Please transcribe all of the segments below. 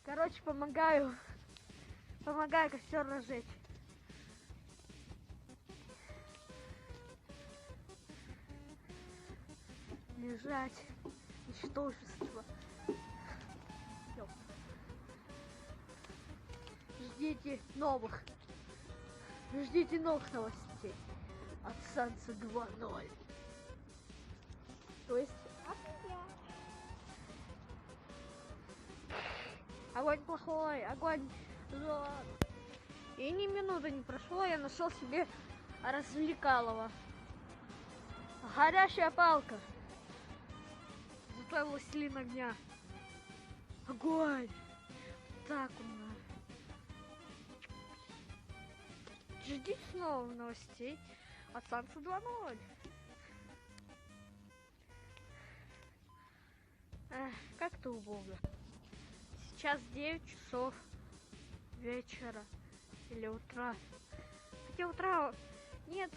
Короче, помогаю костер разжечь. Лежать. Ничтожество. Всё. Ждите новых новостей от Санса 2.0. То есть от меня. Огонь плохой, огонь зло. И ни минуты не прошло, я нашел себе развлекалово. Горящая палка. Зато я властелин огня. Огонь. Так у нас. Ждите снова новостей от Санса 2.0. Как-то убого. Сейчас 9 часов вечера или утра. Хотя утра нет,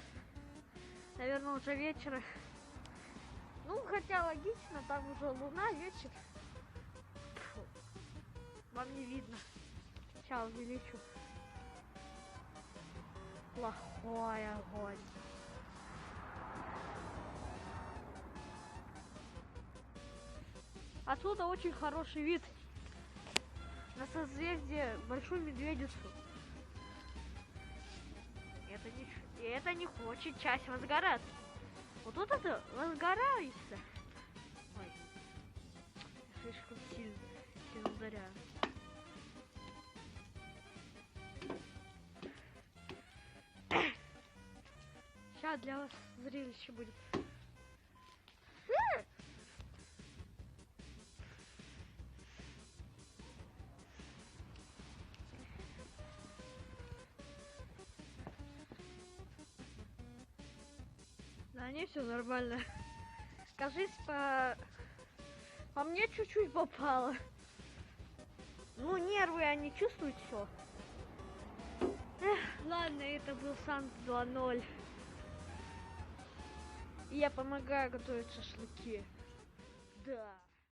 наверное, уже вечера. Ну, хотя логично, там уже луна, вечер. Фу. Вам не видно. Сейчас увеличу. Плохой огонь. Отсюда очень хороший вид на созвездие Большую Медведицу. Это не хочет часть возгораться. Вот тут это возгорается. Ой, слишком сильно ударяю. Сейчас для вас зрелище будет. Да не, все нормально. Кажись, по мне чуть-чуть попало. Ну, нервы они чувствуют все. Ладно, это был Санс 2.0. И я помогаю готовить шашлыки. Да.